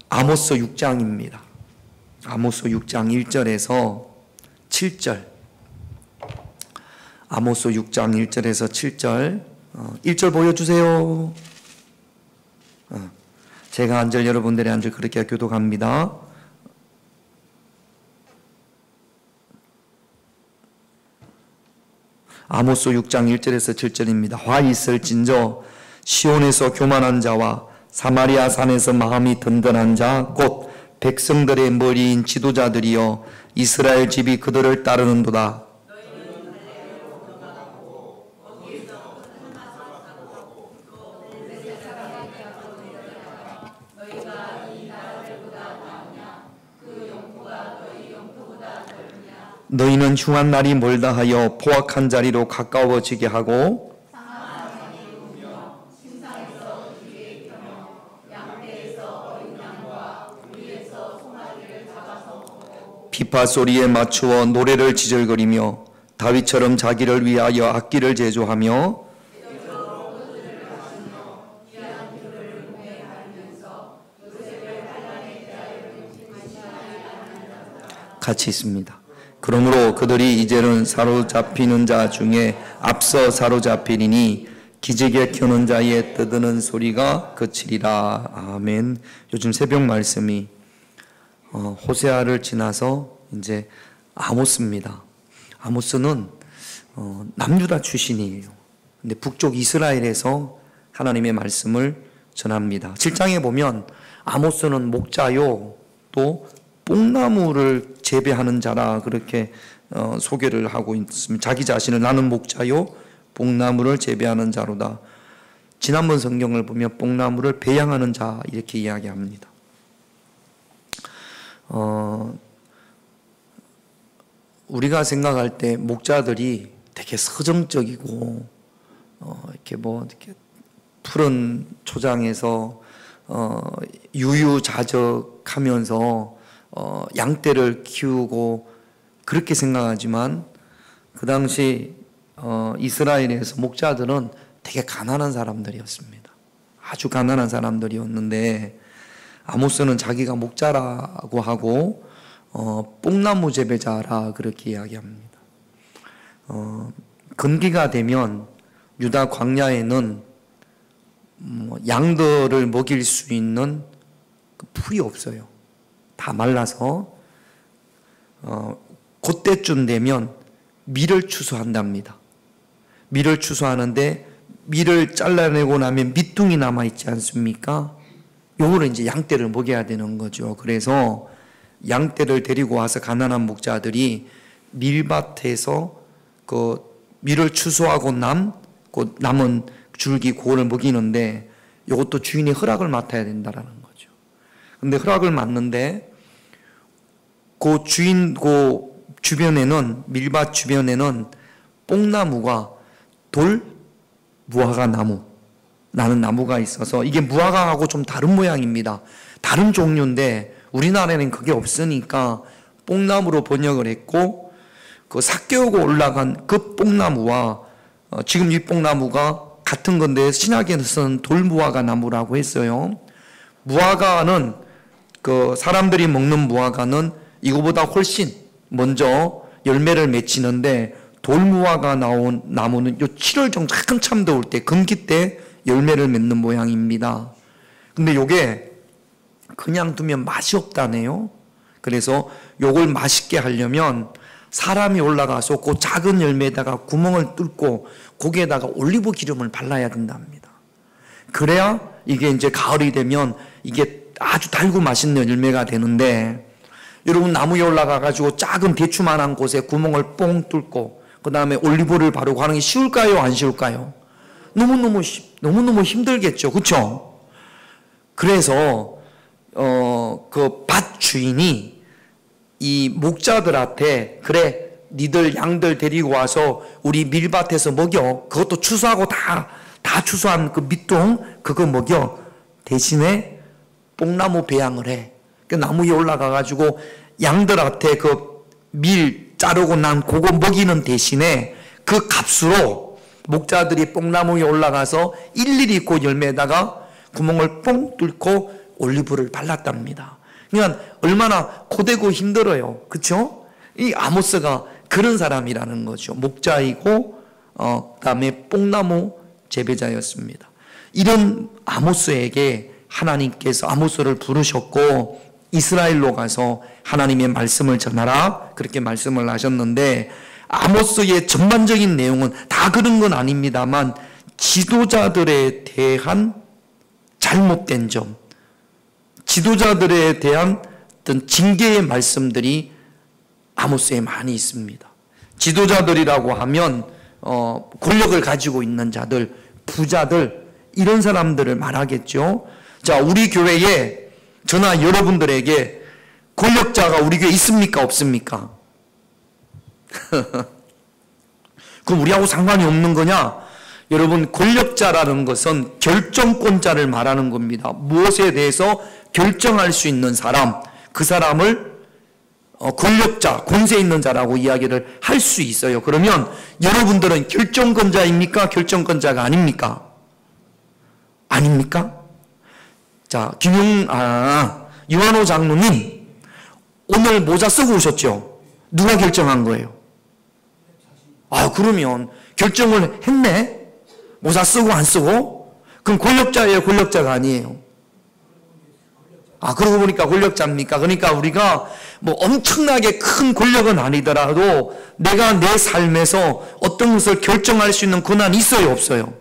아모스 6장입니다. 아모스 6장 1절에서 7절. 아모스 6장 1절에서 7절. 1절 보여주세요. 제가 한 절, 여러분들의 한 절 그렇게 교독합니다. 아모스 6장 1절에서 7절입니다. 화 있을진저 시온에서 교만한 자와 사마리아 산에서 마음이 든든한 자 곧 백성들의 머리인 지도자들이여 이스라엘 집이 그들을 따르는도다. 너희는 흉한 날이 멀다 하여 포악한 자리로 가까워지게 하고 비파 소리에 맞추어 노래를 지절거리며 다윗처럼 자기를 위하여 악기를 제조하며 같이 있습니다. 그러므로 그들이 이제는 사로잡히는 자 중에 앞서 사로잡히리니 기지개 켜는 자의 떠드는 소리가 그치리라. 아멘. 요즘 새벽 말씀이 호세아를 지나서 이제 아모스입니다. 아모스는 남유다 출신이에요. 근데 북쪽 이스라엘에서 하나님의 말씀을 전합니다. 7장에 보면 아모스는 목자요 또 뽕나무를 재배하는 자라 그렇게 소개를 하고 있습니다. 자기 자신을 나는 목자요 뽕나무를 재배하는 자로다. 지난번 성경을 보면 뽕나무를 배양하는 자 이렇게 이야기합니다. 우리가 생각할 때 목자들이 되게 서정적이고 이렇게 푸른 초장에서 유유자적하면서 양떼를 키우고 그렇게 생각하지만 그 당시 이스라엘에서 목자들은 되게 가난한 사람들이었습니다. 아주 가난한 사람들이었는데 아모스는 자기가 목자라고 하고 뽕나무 재배자라 그렇게 이야기합니다. 건기가 되면 유다 광야에는 양들을 먹일 수 있는 풀이 없어요. 다 말라서 그때쯤 되면 밀을 추수한답니다. 밀을 추수하는데 밀을 잘라내고 나면 밑둥이 남아있지 않습니까? 요거를 이제 양떼를 먹여야 되는 거죠. 그래서 양떼를 데리고 와서 가난한 목자들이 밀밭에서 그 밀을 추수하고 남은 줄기 그거를 먹이는데 이것도 주인이 허락을 맡아야 된다라는 거죠. 근데 허락을 맡는데 그 주변에는 밀밭 주변에는 뽕나무가 돌 무화과 나는 나무가 있어서 이게 무화과하고 좀 다른 모양입니다. 다른 종류인데 우리나라에는 그게 없으니까 뽕나무로 번역을 했고 그 삭개오고 올라간 그 뽕나무와 지금 이 뽕나무가 같은 건데 신약에서는 돌무화과 나무라고 했어요. 무화과는 그 사람들이 먹는 무화과는 이거보다 훨씬 먼저 열매를 맺히는데 돌무화과 나온 나무는 요 7월 정도 한참 더울 때 건기 때 열매를 맺는 모양입니다. 근데 요게 그냥 두면 맛이 없다네요. 그래서 요걸 맛있게 하려면 사람이 올라가서 그 작은 열매에다가 구멍을 뚫고 거기에다가 올리브 기름을 발라야 된답니다. 그래야 이게 이제 가을이 되면 이게 아주 달고 맛있는 열매가 되는데 여러분 나무에 올라가가지고 작은 대추만한 곳에 구멍을 뽕 뚫고 그 다음에 올리브를 바르고 하는 게 쉬울까요? 안 쉬울까요? 너무너무 힘들겠죠. 그렇죠? 그래서 그 밭 주인이 이 목자들한테 그래 니들 양들 데리고 와서 우리 밀밭에서 먹여. 그것도 추수하고 다 추수한 그 밑동 그거 먹여. 대신에 뽕나무 배양을 해. 그 나무 위에 올라가가지고 양들한테 그 밀 자르고 난 그거 먹이는 대신에 그 값으로 목자들이 뽕나무 위에 올라가서 일일이 그 열매에다가 구멍을 뻥 뚫고 올리브를 발랐답니다. 그러니까 얼마나 고되고 힘들어요. 그렇죠? 이 아모스가 그런 사람이라는 거죠. 목자이고 그다음에 뽕나무 재배자였습니다. 이런 아모스에게 하나님께서 아모스를 부르셨고 이스라엘로 가서 하나님의 말씀을 전하라 그렇게 말씀을 하셨는데 아모스의 전반적인 내용은 다 그런 건 아닙니다만 지도자들에 대한 잘못된 점, 지도자들에 대한 어떤 징계의 말씀들이 아모스에 많이 있습니다. 지도자들이라고 하면 권력을 가지고 있는 자들, 부자들 이런 사람들을 말하겠죠. 자, 우리 교회에 저나 여러분들에게 권력자가 우리 교회에 있습니까? 없습니까? 그럼 우리하고 상관이 없는 거냐? 여러분, 권력자라는 것은 결정권자를 말하는 겁니다. 무엇에 대해서 결정할 수 있는 사람, 그 사람을 권력자, 권세 있는 자라고 이야기를 할 수 있어요. 그러면 여러분들은 결정권자입니까? 결정권자가 아닙니까? 아닙니까? 자, 유한호 장로님 오늘 모자 쓰고 오셨죠? 누가 결정한 거예요? 그러면 결정을 했네? 모자 쓰고 안 쓰고? 그럼 권력자예요? 권력자가 아니에요? 그러고 보니까 권력자입니까? 그러니까 우리가 뭐 엄청나게 큰 권력은 아니더라도 내가 내 삶에서 어떤 것을 결정할 수 있는 권한이 있어요? 없어요?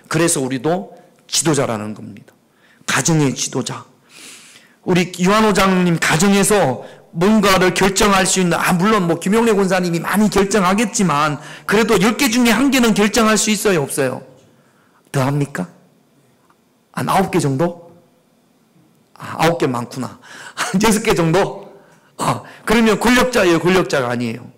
그래서 우리도 지도자라는 겁니다. 가정의 지도자. 우리 유한호 장로님 가정에서 뭔가를 결정할 수 있는, 물론 뭐 김용래 권사님이 많이 결정하겠지만 그래도 10개 중에 1개는 결정할 수 있어요? 없어요? 더 합니까? 9개 정도? 9개 많구나. 6개 정도? 그러면 권력자예요? 권력자가 아니에요?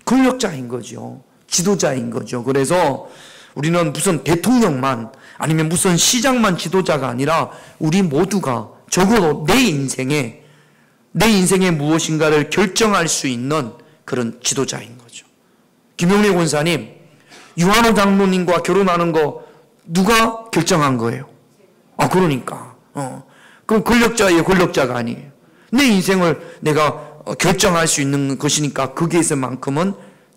권력자인 거죠. 지도자인 거죠. 그래서 우리는 무슨 대통령만 아니면 무슨 시장만 지도자가 아니라 우리 모두가 적어도 내 인생에 무엇인가를 결정할 수 있는 그런 지도자인 거죠. 김용래 권사님, 유한호 장로님과 결혼하는 거 누가 결정한 거예요? 그러니까. 그럼 권력자예요? 권력자가 아니에요? 내 인생을 내가 결정할 수 있는 것이니까 거기에서만큼은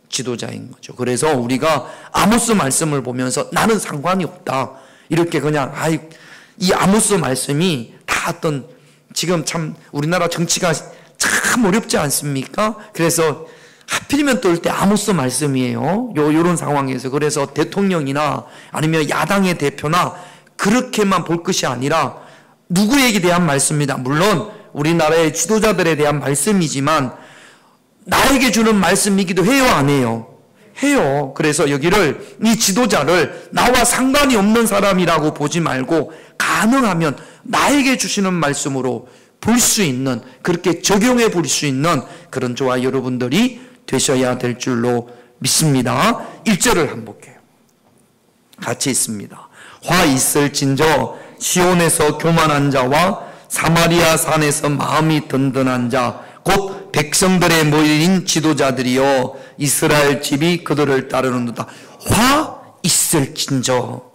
지도자인 거죠. 그래서 우리가 아모스 말씀을 보면서 나는 상관이 없다. 이렇게 그냥 이 아모스 말씀이 다 어떤 지금 참 우리나라 정치가 참 어렵지 않습니까? 그래서 하필이면 또 올 때 아모스 말씀이에요. 요런 상황에서. 그래서 대통령이나 아니면 야당의 대표나 그렇게만 볼 것이 아니라 누구에게 대한 말씀입니다. 물론 우리나라의 지도자들에 대한 말씀이지만 나에게 주는 말씀이기도 해요, 안 해요? 해요. 그래서 여기를 이 지도자를 나와 상관이 없는 사람이라고 보지 말고 가능하면 나에게 주시는 말씀으로 볼 수 있는, 그렇게 적용해 볼 수 있는 그런 저와 여러분들이 되셔야 될 줄로 믿습니다. 1절을 한번 볼게요. 같이 있습니다. 화 있을진저 시온에서 교만한 자와 사마리아 산에서 마음이 든든한 자 곧 백성들의 모인 지도자들이여 이스라엘 집이 그들을 따르는도다. 화 있을진저.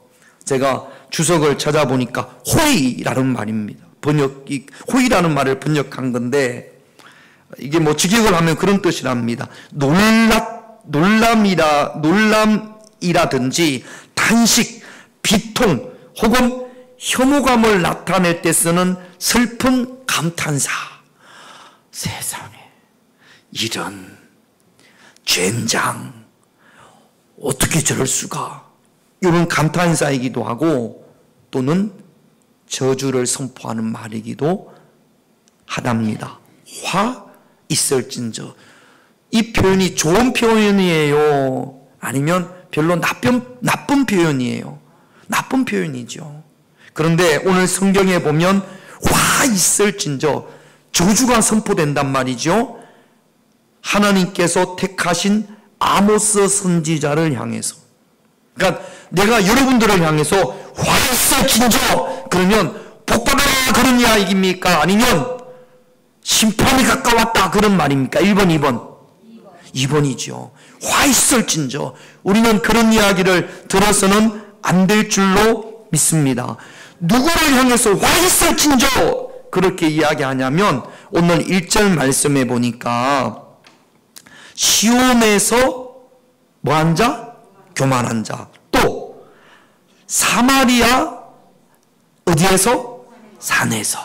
제가 주석을 찾아보니까 호의라는 말입니다. 호의라는 말을 번역한 건데 이게 뭐 직역을 하면 그런 뜻이랍니다. 놀람이라든지 단식, 비통 혹은 혐오감을 나타낼 때 쓰는 슬픈 감탄사. 세상에 이런 젠장 어떻게 저럴 수가, 이런 감탄사이기도 하고 또는 저주를 선포하는 말이기도 하답니다. 화 있을진저. 이 표현이 좋은 표현이에요? 아니면 별로 나쁜 표현이에요? 나쁜 표현이죠. 그런데 오늘 성경에 보면 화 있을진저 저주가 선포된단 말이죠. 하나님께서 택하신 아모스 선지자를 향해서. 그러니까 내가 여러분들을 향해서 화 있을진저 그러면 복받아라 그런 이야기입니까? 아니면 심판이 가까웠다 그런 말입니까? 1번, 2번. 2번이죠. 화 있을진저. 우리는 그런 이야기를 들어서는 안 될 줄로 믿습니다. 누구를 향해서 와 있을진저 그렇게 이야기하냐면 오늘 1절 말씀해 보니까 시온에서 뭐한 자? 교만한 자. 또 사마리아 어디에서? 산에서.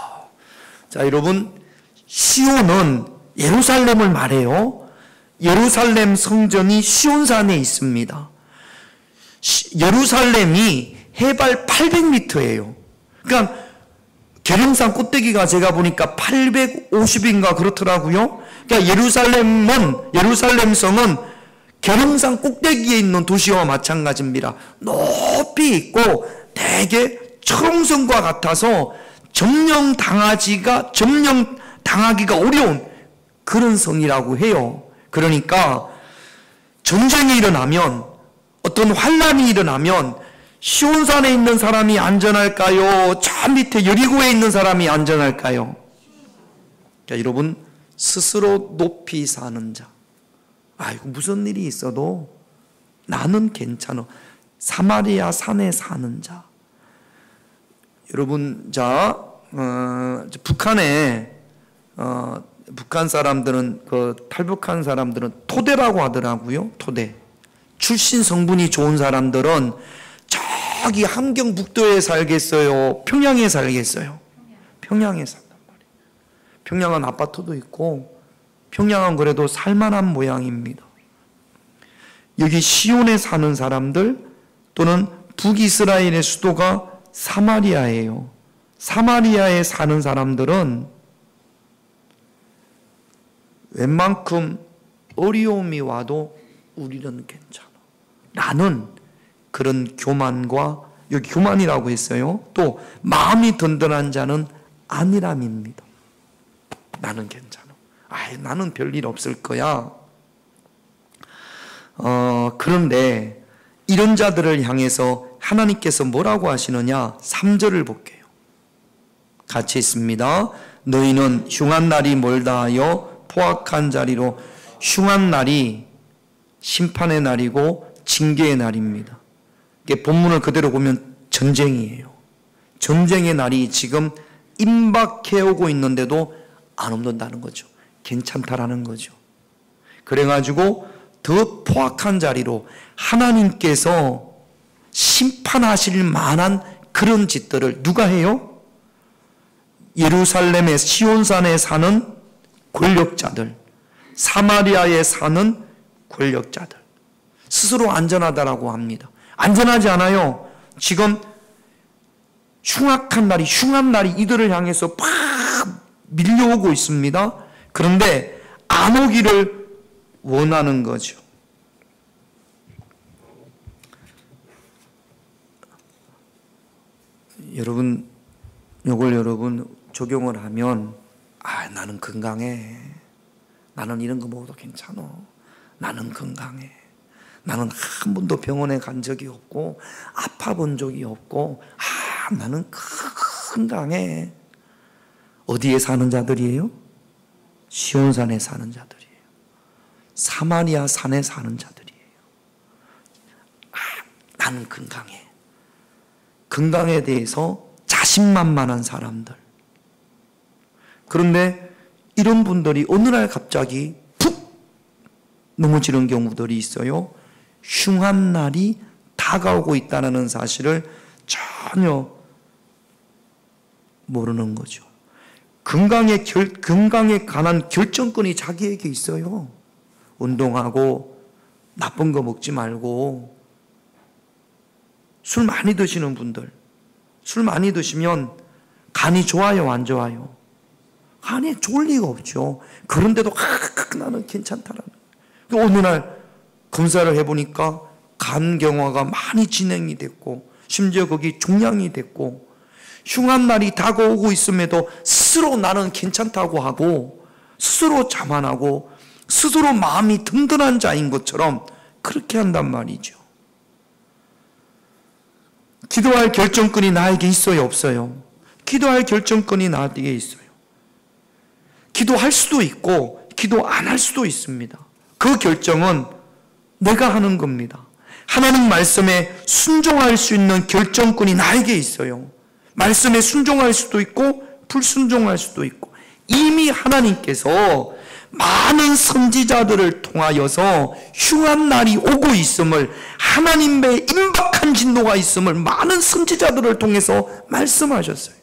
자, 여러분, 시온은 예루살렘을 말해요. 예루살렘 성전이 시온산에 있습니다. 예루살렘이 해발 800m예요. 그러니까 계룡산 꼭대기가 제가 보니까 850인가 그렇더라고요. 그러니까 예루살렘 성은 계룡산 꼭대기에 있는 도시와 마찬가지입니다. 높이 있고 되게 철옹성과 같아서 점령당하기가 어려운 그런 성이라고 해요. 그러니까 전쟁이 일어나면, 어떤 환란이 일어나면 시온산에 있는 사람이 안전할까요? 저 밑에 여리고에 있는 사람이 안전할까요? 자, 여러분, 스스로 높이 사는 자. 아이고, 무슨 일이 있어도 나는 괜찮아. 사마리아 산에 사는 자. 여러분, 북한에 북한 사람들은 탈북한 사람들은 토대라고 하더라고요. 토대. 출신 성분이 좋은 사람들은 저기 함경북도에 살겠어요? 평양에 살겠어요? 평양에 산단 말이에요. 평양은 아파트도 있고 평양은 그래도 살만한 모양입니다. 여기 시온에 사는 사람들 또는 북이스라엘의 수도가 사마리아예요. 사마리아에 사는 사람들은 웬만큼 어려움이 와도 우리는 괜찮아. 나는 그런 교만과, 여기 교만이라고 했어요. 또 마음이 든든한 자는 안일함입니다. 나는 괜찮아. 나는 별일 없을 거야. 그런데 이런 자들을 향해서 하나님께서 뭐라고 하시느냐? 3절을 볼게요. 같이 있습니다. 너희는 흉한 날이 멀다 하여 포악한 자리로. 흉한 날이 심판의 날이고 징계의 날입니다. 본문을 그대로 보면 전쟁이에요. 전쟁의 날이 지금 임박해오고 있는데도 안 없는다는 거죠. 괜찮다라는 거죠. 그래가지고 더 포악한 자리로 하나님께서 심판하실 만한 그런 짓들을 누가 해요? 예루살렘의 시온산에 사는 권력자들, 사마리아에 사는 권력자들, 스스로 안전하다라고 합니다. 안전하지 않아요. 지금 흉한 날이 이들을 향해서 팍 밀려오고 있습니다. 그런데 안 오기를 원하는 거죠. 여러분, 여러분 적용을 하면 나는 건강해. 나는 이런 거 먹어도 괜찮아. 나는 건강해. 나는 한 번도 병원에 간 적이 없고 아파 본 적이 없고 나는 건강해. 어디에 사는 자들이에요? 시온산에 사는 자들이에요. 사마리아 산에 사는 자들이에요. 나는 건강해. 건강에 대해서 자신만만한 사람들. 그런데 이런 분들이 어느 날 갑자기 푹 넘어지는 경우들이 있어요. 흉한 날이 다가오고 있다는 사실을 전혀 모르는 거죠. 건강에 관한 결정권이 자기에게 있어요. 운동하고 나쁜 거 먹지 말고. 술 많이 드시는 분들, 술 많이 드시면 간이 좋아요, 안 좋아요? 간이 좋을 리가 없죠. 그런데도 나는 괜찮다라는. 어느 날 검사를 해보니까 간 경화가 많이 진행이 됐고 심지어 거기 종양이 됐고 흉한 날이 다가오고 있음에도 스스로 나는 괜찮다고 하고 스스로 자만하고 스스로 마음이 든든한 자인 것처럼 그렇게 한단 말이죠. 기도할 결정권이 나에게 있어요, 없어요? 기도할 결정권이 나에게 있어요. 기도할 수도 있고 기도 안 할 수도 있습니다. 그 결정은 내가 하는 겁니다. 하나님 말씀에 순종할 수 있는 결정권이 나에게 있어요. 말씀에 순종할 수도 있고 불순종할 수도 있고, 이미 하나님께서 많은 선지자들을 통하여서 흉한 날이 오고 있음을, 하나님의 임박한 진노가 있음을 많은 선지자들을 통해서 말씀하셨어요.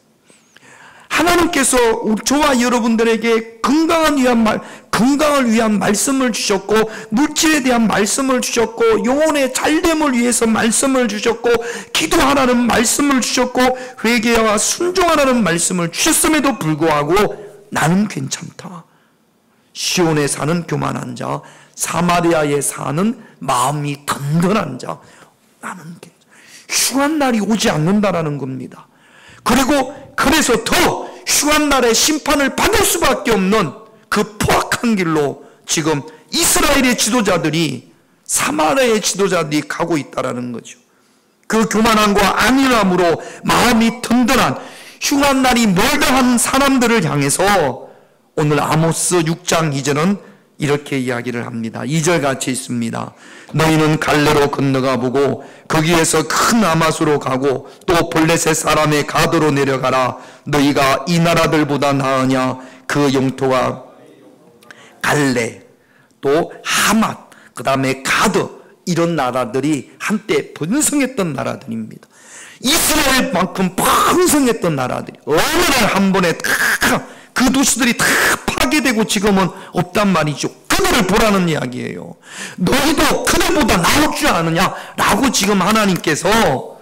하나님께서 저와 여러분들에게 건강을 위한 말씀을 주셨고, 물질에 대한 말씀을 주셨고, 영혼의 잘됨을 위해서 말씀을 주셨고, 기도하라는 말씀을 주셨고, 회개와 순종하라는 말씀을 주셨음에도 불구하고 나는 괜찮다. 시온에 사는 교만한 자, 사마리아에 사는 마음이 든든한 자, 나는 괜찮다. 흉한 날이 오지 않는다라는 겁니다. 그래서 더 흉한 날의 심판을 받을 수밖에 없는 그 포악한 길로 지금 이스라엘의 지도자들이, 사마리아의 지도자들이 가고 있다라는 거죠. 그 교만함과 안일함으로 마음이 든든한 흉한 날이 멀다 한 사람들을 향해서 오늘 아모스 6장 2절은 이렇게 이야기를 합니다. 2절 같이 있습니다. 너희는 갈레로 건너가 보고 거기에서 큰 아마수로 가고 또 블레셋 사람의 가드로 내려가라. 너희가 이 나라들보다 나으냐? 그 영토가 갈레, 또 하맛, 그 다음에 가드, 이런 나라들이 한때 번성했던 나라들입니다. 이스라엘만큼 번성했던 나라들이 어느 날 한 번에 그 도시들이 다 파괴되고 지금은 없단 말이죠. 그들을 보라는 이야기예요. 너희도 그들보다 나을 줄 아느냐? 라고 지금 하나님께서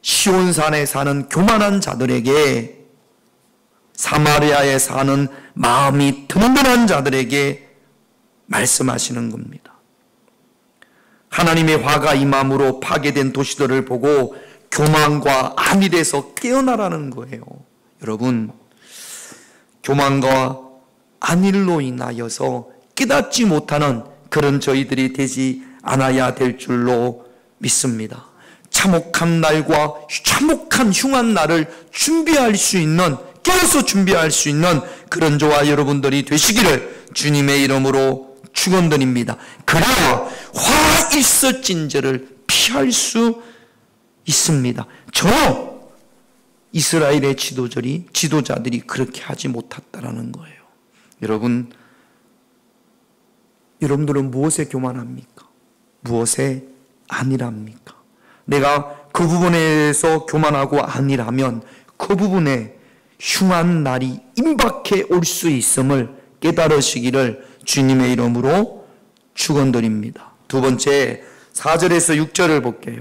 시온산에 사는 교만한 자들에게, 사마리아에 사는 마음이 든든한 자들에게 말씀하시는 겁니다. 하나님의 화가 임함으로 파괴된 도시들을 보고 교만과 안일에서 깨어나라는 거예요. 여러분, 교만과 안일로 인하여서 깨닫지 못하는 그런 저희들이 되지 않아야 될 줄로 믿습니다. 참혹한 날과 참혹한 흉한 날을 준비할 수 있는, 깨어서 준비할 수 있는 그런 저와 여러분들이 되시기를 주님의 이름으로 축원드립니다. 그래야 화일설진저를 피할 수 있습니다. 이스라엘의 지도자들이 그렇게 하지 못했다라는 거예요. 여러분들은 무엇에 교만합니까? 무엇에 안일합니까? 내가 그 부분에서 교만하고 안일하면 그 부분에 흉한 날이 임박해 올 수 있음을 깨달으시기를 주님의 이름으로 축원드립니다. 두 번째, 4절에서 6절을 볼게요.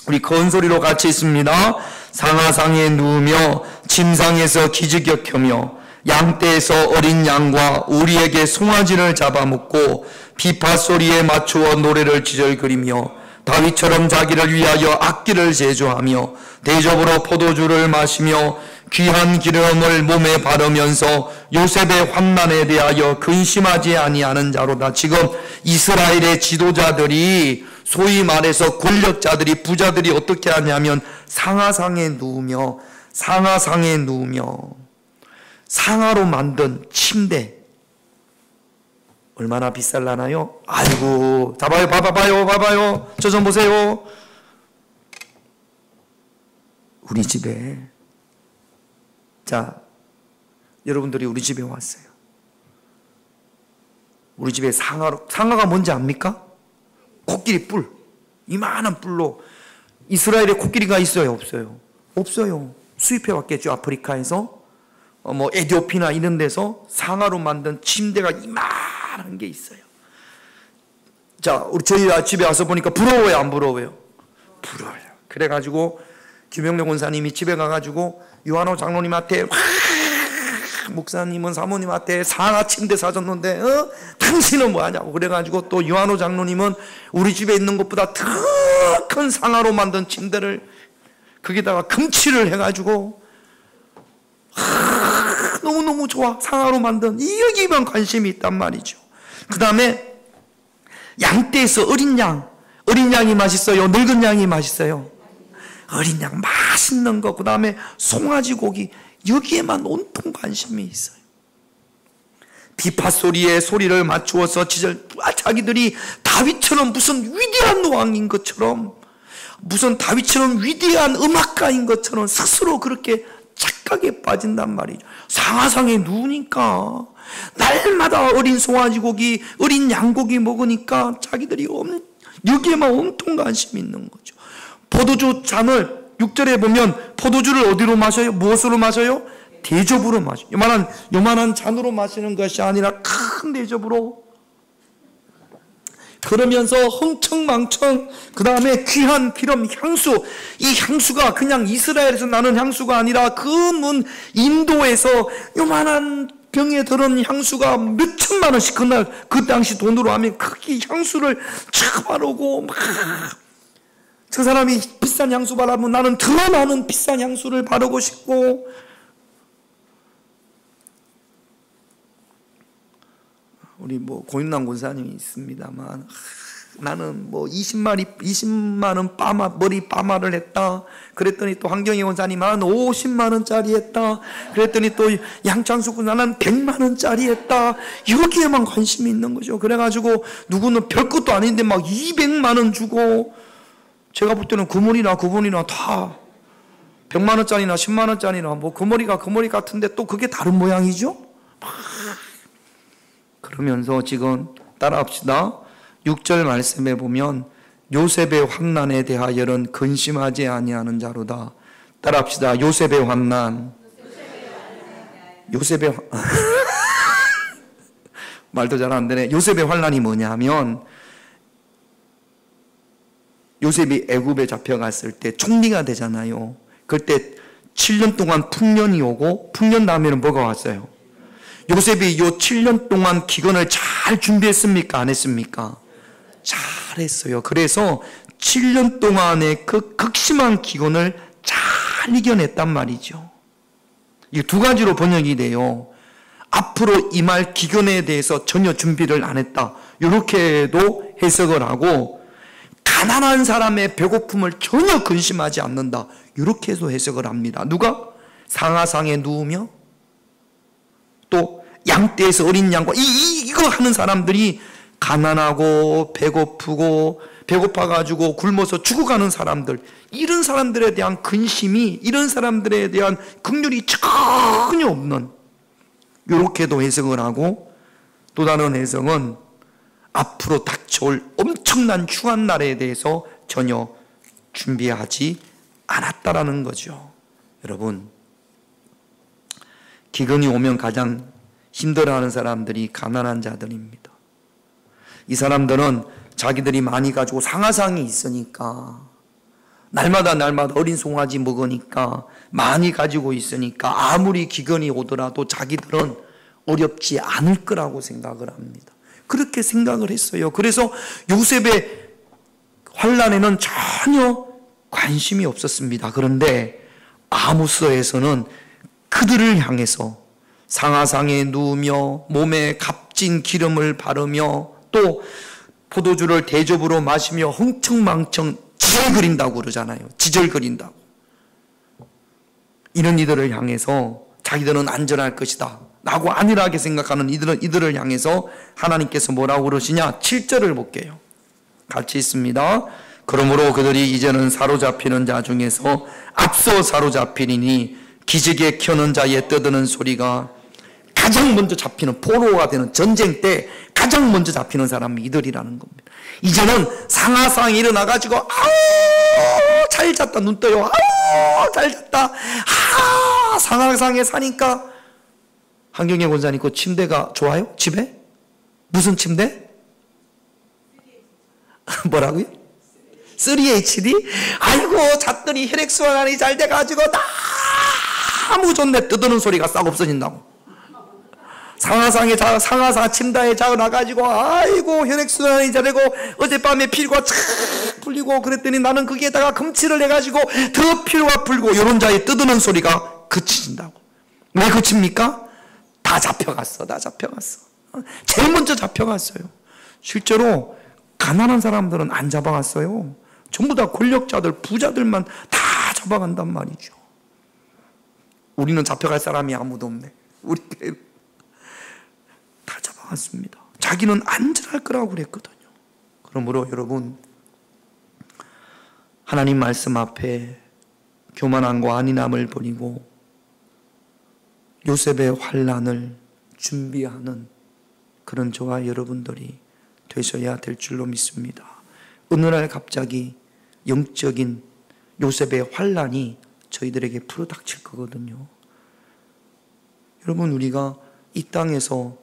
우리 큰 소리로 같이 있습니다. 상하상에 누우며 침상에서 기지격하며 양떼에서 어린 양과 우리에게 송아지를 잡아먹고 비파 소리에 맞추어 노래를 지절거리며 다윗처럼 자기를 위하여 악기를 제조하며 대접으로 포도주를 마시며 귀한 기름을 몸에 바르면서 요셉의 환난에 대하여 근심하지 아니하는 자로다. 지금 이스라엘의 지도자들이, 소위 말해서 권력자들이, 부자들이 어떻게 하냐면 상하상에 누우며 상하로 만든 침대, 얼마나 비쌀라나요? 아이고, 봐봐요. 저 좀 보세요. 우리 집에, 여러분들이 우리 집에 왔어요. 우리 집에 상하가 뭔지 압니까? 코끼리 뿔, 이만한 뿔로. 이스라엘에 코끼리가 있어요, 없어요? 없어요. 수입해 왔겠죠, 아프리카에서. 에디오피나 이런 데서 상하로 만든 침대가 이만한 게 있어요. 저희 집에 와서 보니까 부러워요, 안 부러워요? 부러워요. 그래가지고 김영래 권사님이 집에 가가지고 요한호 장로님한테, 목사님은 사모님한테 상하 침대 사줬는데 당신은 뭐하냐고. 그래가지고 또 요한호 장로님은 우리 집에 있는 것보다 더 큰 상하로 만든 침대를, 거기다가 금칠을 해가지고 너무너무 좋아, 상하로 만든, 여기만 관심이 있단 말이죠. 그 다음에 양떼에서 어린 양이 맛있어요? 늙은 양이 맛있어요? 어린 양 맛있는 거. 그 다음에 송아지 고기, 여기에만 온통 관심이 있어요. 비파 소리에 소리를 맞추어서 자기들이 다윗처럼 무슨 위대한 왕인 것처럼 무슨 다윗처럼 위대한 음악가인 것처럼 스스로 그렇게 착각에 빠진단 말이죠. 상하상에 누우니까 날마다 어린 송아지 고기, 어린 양고기 먹으니까 자기들이 여기에만 온통 관심이 있는 거죠. 포도주 잔을 6절에 보면 포도주를 어디로 마셔요? 무엇으로 마셔요? 대접으로 마셔요. 요만한 잔으로 마시는 것이 아니라 큰 대접으로. 그러면서 흥청망청, 그 다음에 귀한 기름, 향수. 이 향수가 그냥 이스라엘에서 나는 향수가 아니라 그 인도에서 요만한 병에 들은 향수가 몇 천만 원씩 그날 그 당시 돈으로 하면 크게 향수를 쫙 바르고 막. 저 사람이 비싼 향수 바르면 나는 더 많은 비싼 향수를 바르고 싶고. 우리 고윤남 권사님이 있습니다만, 나는 20만 원 머리 파마를 했다. 그랬더니 또 황경희 권사님, 나는 50만 원짜리 했다. 그랬더니 또 양창수 군, 나는 100만 원짜리 했다. 여기에만 관심이 있는 거죠. 그래가지고 누구는 별것도 아닌데 막 200만 원 주고, 제가 볼 때는 그 머리나 다 100만 원짜리나 10만 원짜리나 그 머리가 그 머리 같은데 또 그게 다른 모양이죠. 그러면서 지금 따라합시다. 6절 말씀에 보면 요셉의 환난에 대하여는 근심하지 아니하는 자로다. 따라합시다. 요셉의 환난. 말도 잘 안 되네. 요셉의 환난이 뭐냐면, 요셉이 애굽에 잡혀갔을 때 총리가 되잖아요. 그때 7년 동안 풍년이 오고, 풍년 다음에는 뭐가 왔어요? 요셉이 요 7년 동안 기근을 잘 준비했습니까? 안 했습니까? 잘했어요. 그래서 7년 동안의 그 극심한 기근을 잘 이겨냈단 말이죠. 이 두 가지로 번역이 돼요. 앞으로 임할 기근에 대해서 전혀 준비를 안 했다. 이렇게도 해석을 하고, 가난한 사람의 배고픔을 전혀 근심하지 않는다. 이렇게도 해석을 합니다. 누가? 상하상에 누우며 또 양떼에서 어린 양과 이거 하는 사람들이 가난하고 배고프고 배고파가지고 굶어서 죽어가는 사람들, 이런 사람들에 대한 근심이, 이런 사람들에 대한 긍휼이 전혀 없는, 이렇게도 해석을 하고, 또 다른 해석은 앞으로 닥쳐올 엄청난 휴한 날에 대해서 전혀 준비하지 않았다라는 거죠. 여러분, 기근이 오면 가장 힘들어하는 사람들이 가난한 자들입니다. 이 사람들은 자기들이 많이 가지고 상하상이 있으니까, 날마다 어린 송아지 먹으니까, 많이 가지고 있으니까 아무리 기근이 오더라도 자기들은 어렵지 않을 거라고 생각을 합니다. 그렇게 생각을 했어요. 그래서 요셉의 환난에는 전혀 관심이 없었습니다. 그런데 아모스에서는 그들을 향해서 상하상에 누우며 몸에 값진 기름을 바르며 또 포도주를 대접으로 마시며 흥청망청 지절거린다고 그러잖아요. 지절거린다고. 이런 이들을 향해서 자기들은 안전할 것이다 라고 안일하게 생각하는 이들을 향해서 하나님께서 뭐라고 그러시냐? 7절을 볼게요. 같이 있습니다. 그러므로 그들이 이제는 사로잡히는 자 중에서 앞서 사로잡히리니 기지개 켜는 자의 떠드는 소리가, 가장 먼저 잡히는, 포로가 되는 전쟁 때 가장 먼저 잡히는 사람이 이들이라는 겁니다. 이제는 상하상이 일어나가지고 아우 잘 잤다, 눈 떠요, 아우 잘 잤다, 상하상에 사니까. 한경애 권사님 그 침대가 좋아요? 집에? 무슨 침대? 뭐라고요? 3HD? 아이고 잤더니 혈액순환이 잘 돼가지고 너무 좋네. 뜯는 소리가 싹 없어진다고. 상하상 침대에 자고 나가지고 아이고 혈액순환이 잘되고 어젯밤에 피로가 착 풀리고, 그랬더니 나는 거기에다가 금치를 해가지고 더 피로가 풀고, 이런 자의 뜯는 소리가 그치진다고. 왜 그칩니까? 다 잡혀갔어. 제일 먼저 잡혀갔어요. 실제로 가난한 사람들은 안 잡아갔어요. 전부 다 권력자들, 부자들만 다 잡아간단 말이죠. 우리는 잡혀갈 사람이 아무도 없네. 우리 다 잡아갔습니다. 자기는 안전할 거라고 그랬거든요. 그러므로 여러분, 하나님 말씀 앞에 교만함과 안일함을 버리고 요셉의 환난을 준비하는 그런 저와 여러분들이 되셔야 될 줄로 믿습니다. 어느 날 갑자기 영적인 요셉의 환난이 저희들에게 풀어닥칠 거거든요. 여러분, 우리가 이 땅에서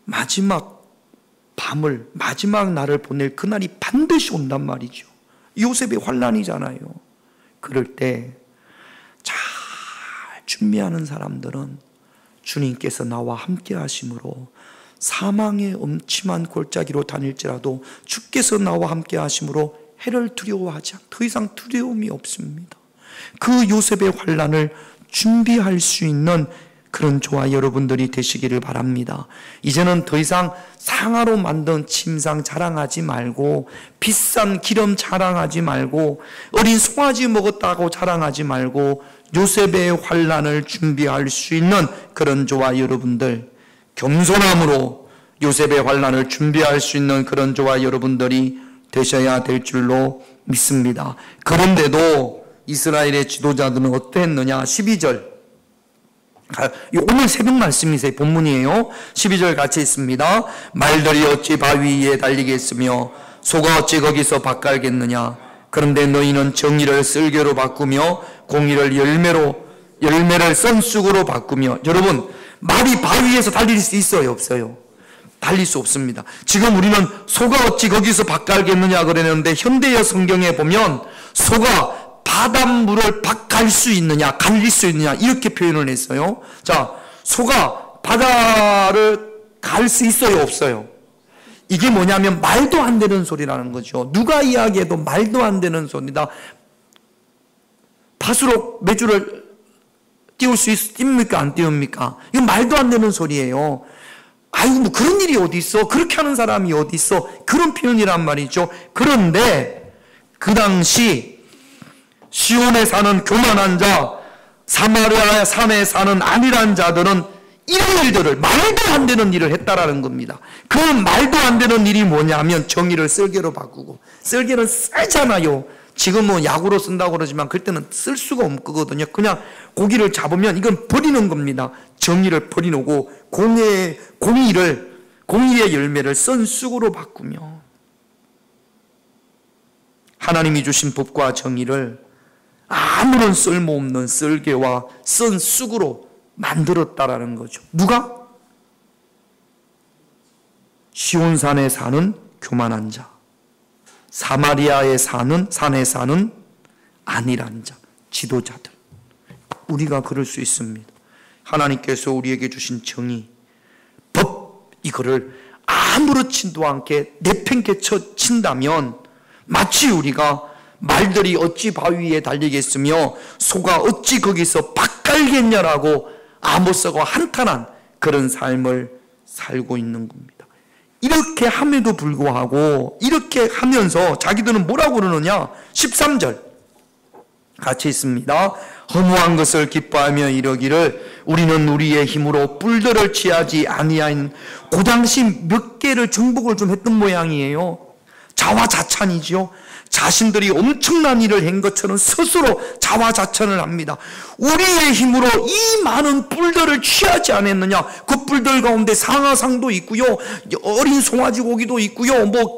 마지막 밤을, 마지막 날을 보낼 그날이 반드시 온단 말이죠. 요셉의 환난이잖아요. 그럴 때 잘 준비하는 사람들은 주님께서 나와 함께 하심으로 사망의 음침한 골짜기로 다닐지라도 주께서 나와 함께 하심으로 해를 두려워하지 않고 더 이상 두려움이 없습니다. 그 요셉의 환난을 준비할 수 있는 그런 저와 여러분들이 되시기를 바랍니다. 이제는 더 이상 상아로 만든 침상 자랑하지 말고, 비싼 기름 자랑하지 말고, 어린 송아지 먹었다고 자랑하지 말고, 요셉의 환난을 준비할 수 있는 그런 저와 여러분들, 겸손함으로 요셉의 환난을 준비할 수 있는 그런 저와 여러분들이 되셔야 될 줄로 믿습니다. 그런데도 이스라엘의 지도자들은 어땠느냐? 12절, 오늘 새벽 말씀이세요. 본문이에요. 12절 같이 있습니다. 말들이 어찌 바위 위에 달리겠으며 소가 어찌 거기서 밭갈겠느냐? 그런데 너희는 정의를 쓸개로 바꾸며 공의를 열매를 썬쑥으로 바꾸며. 여러분, 말이 바위 위에서 달릴 수 있어요, 없어요? 달릴 수 없습니다. 지금 우리는 소가 어찌 거기서 밭갈겠느냐 그랬는데, 현대의 성경에 보면 소가 바닷물을 갈 수 있느냐, 갈릴 수 있느냐, 이렇게 표현을 했어요. 자, 소가 바다를 갈 수 있어요, 없어요? 이게 뭐냐면 말도 안 되는 소리라는 거죠. 누가 이야기해도 말도 안 되는 소리다. 밭으로 메주를 띄울 수 띄웁니까, 안 띄웁니까? 이건 말도 안 되는 소리예요. 아이고, 뭐 그런 일이 어디 있어? 그렇게 하는 사람이 어디 있어? 그런 표현이란 말이죠. 그런데 그 당시 시온에 사는 교만한 자, 사마리아 산에 사는 안일한 자들은 이런 일들을, 말도 안 되는 일을 했다라는 겁니다. 그 말도 안 되는 일이 뭐냐면 정의를 쓸개로 바꾸고. 쓸개는 쓰잖아요. 지금은 야구로 쓴다고 그러지만 그때는 쓸 수가 없거든요. 그냥 고기를 잡으면 이건 버리는 겁니다. 정의를 버리고 공의의 열매를 썬 쑥으로 바꾸며 하나님이 주신 법과 정의를 아무런 쓸모없는 쓸개와 썬 쑥으로 만들었다라는 거죠. 누가? 시온산에 사는 교만한 자, 사마리아에 사는, 산에 사는 안일한 자, 지도자들. 우리가 그럴 수 있습니다. 하나님께서 우리에게 주신 정의, 법, 이거를 아무렇지도 않게 내팽개쳐 친다면 마치 우리가 말들이 어찌 바위 위에 달리겠으며 소가 어찌 거기서 밭갈겠냐라고 아모스가 한탄한 그런 삶을 살고 있는 겁니다. 이렇게 함에도 불구하고 이렇게 하면서 자기들은 뭐라고 그러느냐? 13절 같이 있습니다. 허무한 것을 기뻐하며 이러기를 우리는 우리의 힘으로 뿔들을 취하지 아니하인. 그 당시 몇 개를 정복을 좀 했던 모양이에요. 자화자찬이지요. 자신들이 엄청난 일을 한 것처럼 스스로 자화자찬을 합니다. 우리의 힘으로 이 많은 뿔들을 취하지 않았느냐. 그 뿔들 가운데 상아상도 있고요, 어린 송아지 고기도 있고요, 뭐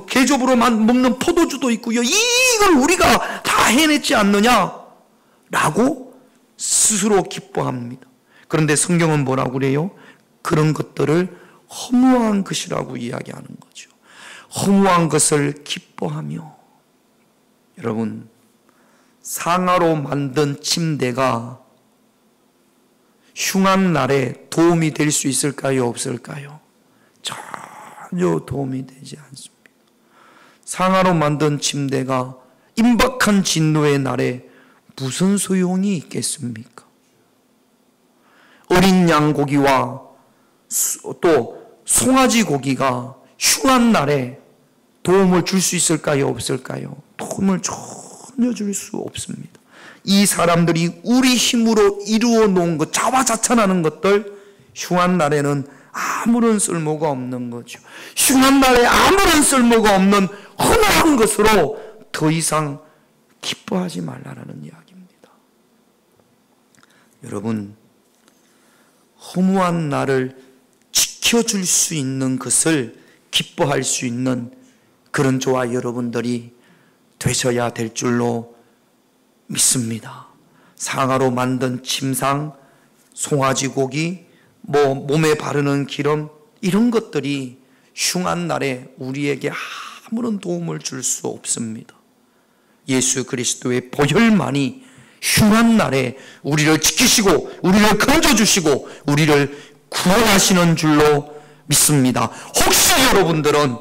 계접으로만 먹는 포도주도 있고요. 이걸 우리가 다 해냈지 않느냐 라고 스스로 기뻐합니다. 그런데 성경은 뭐라고 그래요? 그런 것들을 허무한 것이라고 이야기하는 거죠. 허무한 것을 기뻐하며. 여러분, 상아로 만든 침대가 흉한 날에 도움이 될 수 있을까요, 없을까요? 전혀 도움이 되지 않습니다. 상아로 만든 침대가 임박한 진노의 날에 무슨 소용이 있겠습니까? 어린 양고기와 또 송아지 고기가 흉한 날에 도움을 줄 수 있을까요, 없을까요? 도움을 전혀 줄 수 없습니다. 이 사람들이 우리 힘으로 이루어 놓은 것, 자화자찬하는 것들, 흉한 날에는 아무런 쓸모가 없는 거죠. 흉한 날에 아무런 쓸모가 없는 허무한 것으로 더 이상 기뻐하지 말라라는 이야기입니다. 여러분, 허무한 나를 지켜줄 수 있는 것을 기뻐할 수 있는 그런 저와 여러분들이 되셔야 될 줄로 믿습니다. 상아로 만든 침상, 송아지 고기, 몸에 바르는 기름, 이런 것들이 흉한 날에 우리에게 아무런 도움을 줄 수 없습니다. 예수 그리스도의 보혈만이 흉한 날에 우리를 지키시고 우리를 건져주시고 우리를 구원하시는 줄로 믿습니다. 혹시 여러분들은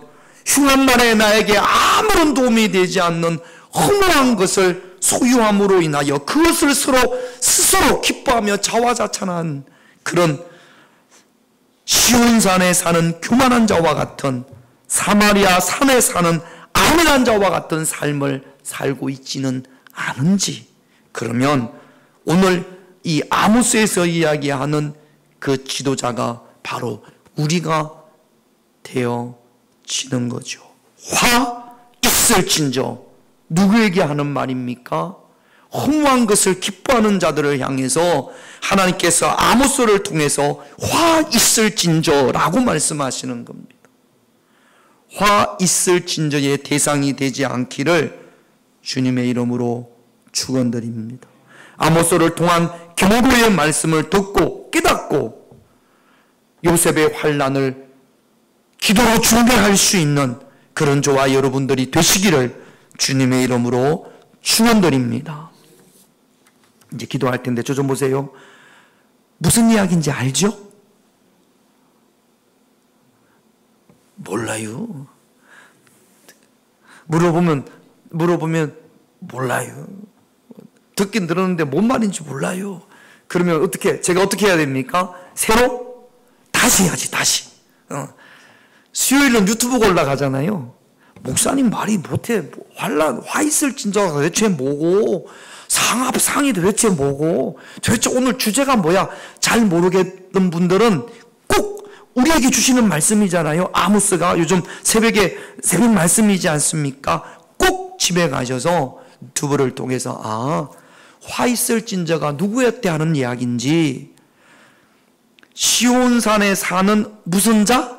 흉한 날에 나에게 아무런 도움이 되지 않는 허무한 것을 소유함으로 인하여 그것을 스스로 기뻐하며 자화자찬한 그런 시온산에 사는 교만한 자와 같은, 사마리아 산에 사는 안일한 자와 같은 삶을 살고 있지는 않은지, 그러면 오늘 이 아모스에서 이야기하는 그 지도자가 바로 우리가 되어지는 거죠. 화 있을진저, 누구에게 하는 말입니까? 허무한 것을 기뻐하는 자들을 향해서 하나님께서 아모스를 통해서 화 있을진저라고 말씀하시는 겁니다. 화 있을진저의 대상이 되지 않기를 주님의 이름으로 축원드립니다. 아모스를 통한 경고의 말씀을 듣고 깨닫고 요셉의 환난을 기도로 중재할 수 있는 그런 저와 여러분들이 되시기를 주님의 이름으로 축원드립니다. 이제 기도할 텐데 저 좀 보세요. 무슨 이야기인지 알죠? 몰라요. 물어보면 몰라요. 듣긴 들었는데 뭔 말인지 몰라요. 그러면 제가 어떻게 해야 됩니까? 새로 다시 해야지, 다시. 수요일은 유튜브가 올라가잖아요. 목사님 말이 못해. 화 있을진저가 도대체 뭐고, 상이 도대체 뭐고, 도대체 오늘 주제가 뭐야? 잘 모르겠던 분들은 꼭 우리에게 주시는 말씀이잖아요. 아모스가 요즘 새벽 말씀이지 않습니까? 꼭 집에 가셔서 유튜브를 통해서 화 있을진저가 누구였대 하는 이야기인지, 시온산에 사는 무슨 자?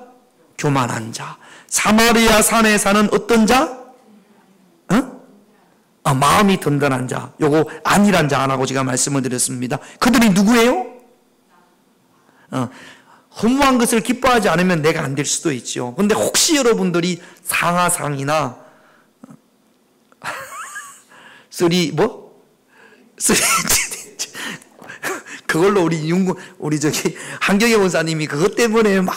교만한 자. 사마리아 산에 사는 어떤 자? 마음이 든든한 자. 요거 안일한 자 안 하고 제가 말씀을 드렸습니다. 그들이 누구예요? 허무한 것을 기뻐하지 않으면 내가 안 될 수도 있죠. 근데 혹시 여러분들이 상하상이나 그걸로 우리 한경애 원사님이 그것 때문에 막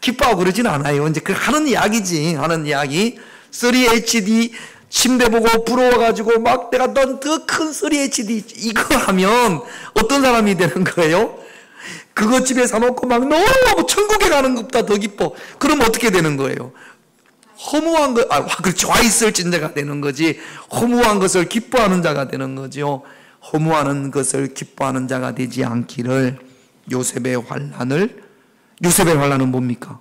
기뻐하고 그러진 않아요. 이제 하는 이야기지, 하는 이야기. 3HD 침대 보고 부러워가지고 막 내가 넌 더 큰 3HD 이거 하면 어떤 사람이 되는 거예요? 그거 집에 사놓고 막 너무 천국에 가는 것보다 더 기뻐. 그럼 어떻게 되는 거예요? 허무한 것, 그렇죠. 화 있을진저가 되는 거지. 허무한 것을 기뻐하는 자가 되는 거죠. 허무하는 것을 기뻐하는 자가 되지 않기를 요셉의 환난은 뭡니까?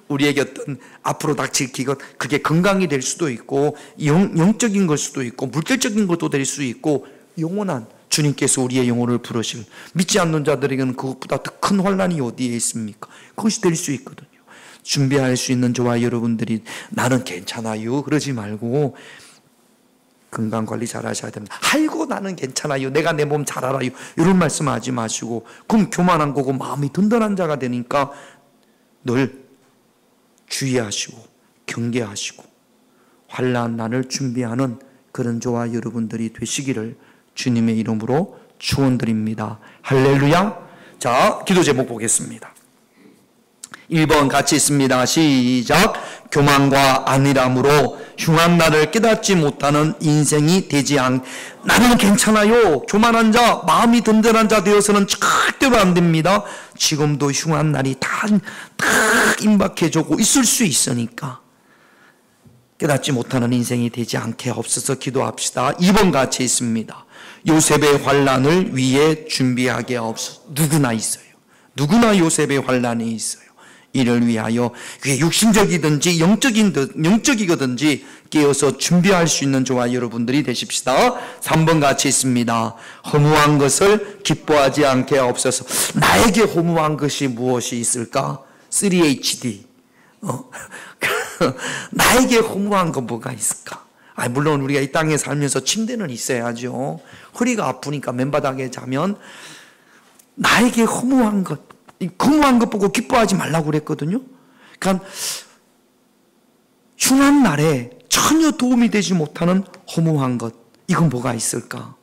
우리에게 어떤 앞으로 닥칠 기건, 그게 건강이 될 수도 있고 영적인 걸 수도 있고 물질적인 것도 될 수 있고 영원한 주님께서 우리의 영혼을 부르실, 믿지 않는 자들에게는 그것보다 더 큰 환난이 어디에 있습니까? 그것이 될 수 있거든요. 준비할 수 있는 저와 여러분들이 나는 괜찮아요 그러지 말고 건강관리 잘 하셔야 됩니다. 아이고 나는 괜찮아요, 내가 내 몸 잘 알아요, 이런 말씀 하지 마시고, 그럼 교만한 거고 마음이 든든한 자가 되니까 늘 주의하시고 경계하시고 환난을 준비하는 그런 저와 여러분들이 되시기를 주님의 이름으로 축원드립니다. 할렐루야. 자, 기도 제목 보겠습니다. 1번 같이 있습니다. 시작. 교만과 안일함으로 흉한 날을 깨닫지 못하는 인생이 되지 나는 괜찮아요. 교만한 자, 마음이 든든한 자 되어서는 절대로 안 됩니다. 지금도 흉한 날이 다 임박해지고 있을 수 있으니까 깨닫지 못하는 인생이 되지 않게 없어서 기도합시다. 2번 같이 있습니다. 요셉의 환난을 위해 준비하게 없어. 누구나 있어요. 누구나 요셉의 환난이 있어요. 이를 위하여 그게 육신적이든지 영적이든지 깨어서 준비할 수 있는 저와 여러분들이 되십시다. 3번 같이 있습니다. 허무한 것을 기뻐하지 않게 하옵소서. 나에게 허무한 것이 무엇이 있을까? 3HD. 나에게 허무한 건 뭐가 있을까? 물론 우리가 이 땅에 살면서 침대는 있어야죠. 허리가 아프니까 맨바닥에 자면 나에게 허무한 것 보고 기뻐하지 말라고 그랬거든요. 그러니까 흉한 날에 전혀 도움이 되지 못하는 허무한 것, 이건 뭐가 있을까?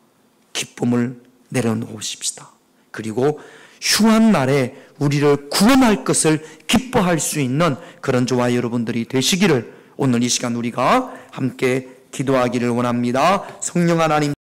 기쁨을 내려놓으십시다. 그리고 흉한 날에 우리를 구원할 것을 기뻐할 수 있는 그런 저와 여러분들이 되시기를 오늘 이 시간 우리가 함께 기도하기를 원합니다. 성령 하나님